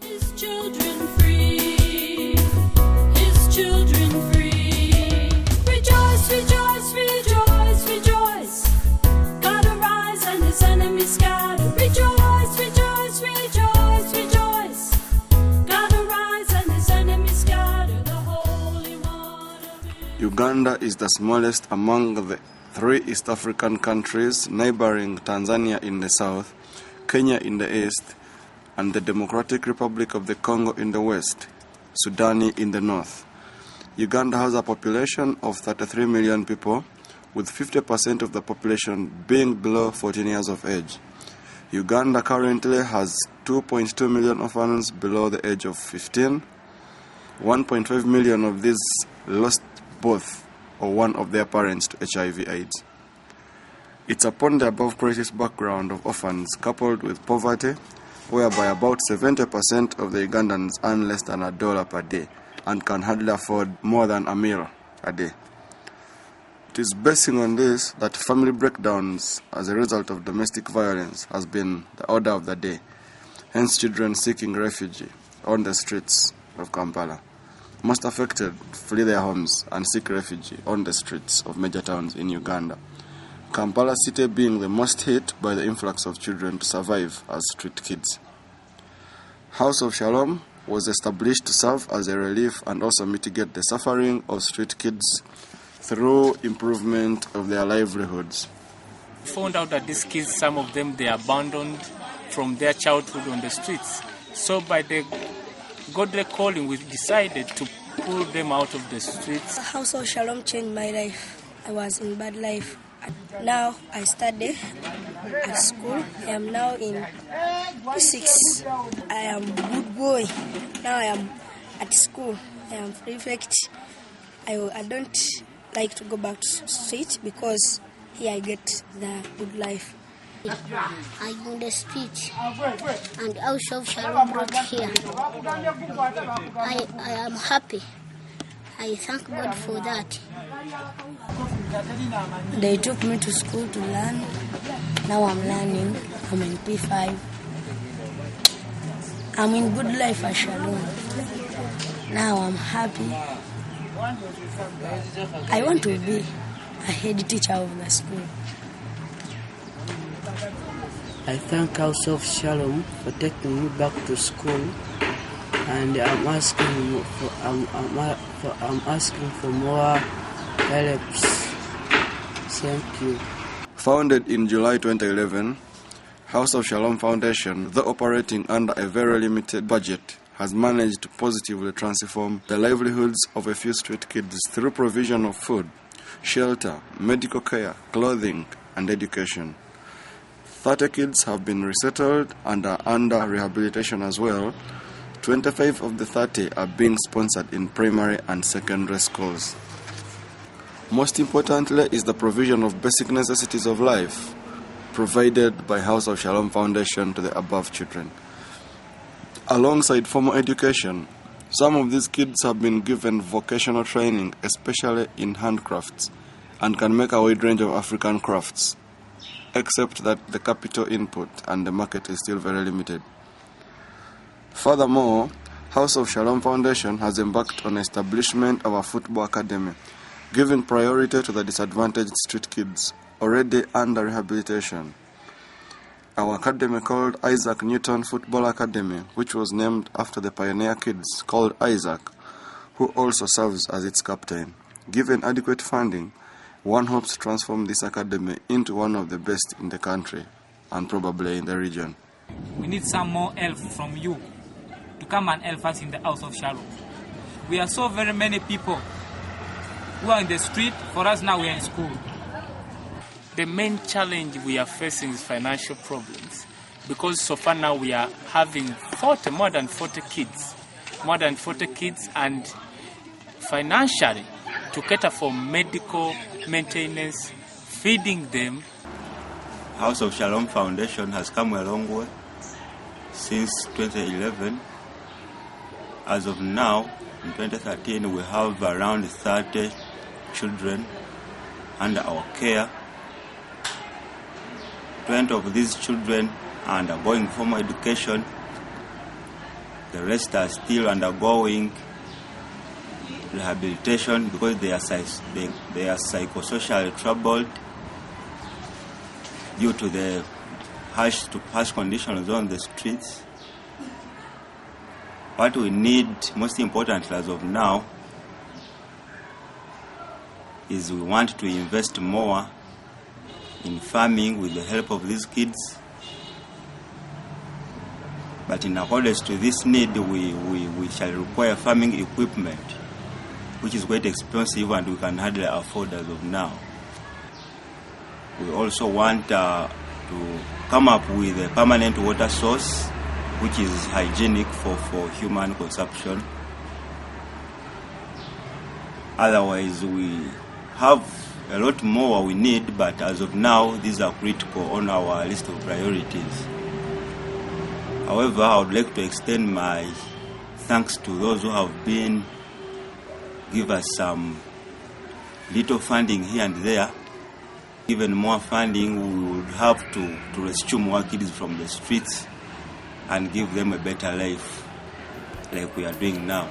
His children free, his children free. Rejoice, rejoice, rejoice, rejoice. God arise and his enemies scatter. Rejoice, rejoice, rejoice, rejoice. God arise and his enemies scatter. The Holy One of Israel. Uganda is the smallest among the 3 East African countries neighboring Tanzania in the south, Kenya in the east, and the Democratic Republic of the Congo in the west, Sudan in the north. Uganda has a population of 33 million people, with 50% of the population being below 14 years of age. Uganda currently has 2.2 million orphans below the age of 15. 1.5 million of these lost both or one of their parents to HIV/AIDS. It's upon the above crisis background of orphans coupled with poverty, whereby about 70% of the Ugandans earn less than $1 per day and can hardly afford more than a meal a day. It is basing on this that family breakdowns as a result of domestic violence has been the order of the day, hence children seeking refuge on the streets of Kampala. Most affected flee their homes and seek refuge on the streets of major towns in Uganda. Kampala city being the most hit by the influx of children to survive as street kids. House of Shalom was established to serve as a relief and also mitigate the suffering of street kids through improvement of their livelihoods. We found out that these kids, some of them, they are abandoned from their childhood on the streets. So by the godly calling, we decided to pull them out of the streets. House of Shalom changed my life. I was in bad life. Now I study at school. I am now in P6. I am a good boy. Now I am at school. I am prefect. I don't like to go back to street because here I get the good life. I'm on the street and House of Shalom brought here. I am happy. I thank God for that. They took me to school to learn. Now I'm learning. I'm in P5. I'm in good life at Shalom. Now I'm happy. I want to be a head teacher of the school. I thank House of Shalom for taking me back to school, and I'm asking for more helps. Thank you. Founded in July 2011, House of Shalom Foundation, though operating under a very limited budget, has managed to positively transform the livelihoods of a few street kids through provision of food, shelter, medical care, clothing, and education. 30 kids have been resettled and are under rehabilitation as well. 25 of the 30 are being sponsored in primary and secondary schools. Most importantly is the provision of basic necessities of life provided by House of Shalom Foundation to the above children. Alongside formal education, some of these kids have been given vocational training, especially in handcrafts, and can make a wide range of African crafts, except that the capital input and the market is still very limited. Furthermore, House of Shalom Foundation has embarked on establishment of a football academy, giving priority to the disadvantaged street kids already under rehabilitation. Our academy called Isaac Newton Football Academy, which was named after the pioneer kids called Isaac, who also serves as its captain. Given adequate funding, one hopes to transform this academy into one of the best in the country and probably in the region. We need some more help from you to come and help us in the House of Shalom. We are so very many people who are in the street. For us now, we are in school. The main challenge we are facing is financial problems, because so far now we are having more than 40 kids, and financially to cater for medical maintenance, feeding them. House of Shalom Foundation has come a long way since 2011. As of now, in 2013, we have around 30 children under our care. 20 of these children are undergoing formal education, The rest are still undergoing rehabilitation because they are psychosocially troubled due to the harsh conditions on the streets. What we need, most importantly as of now, is we want to invest more in farming with the help of these kids. But in accordance to this need, we shall require farming equipment, which is quite expensive and we can hardly afford as of now. We also want to come up with a permanent water source which is hygienic for human consumption. Otherwise, we have a lot more we need, but as of now, these are critical on our list of priorities. However, I would like to extend my thanks to those who have been give us some little funding here and there. Even more funding, we would have to rescue more kids from the streets and give them a better life like we are doing now.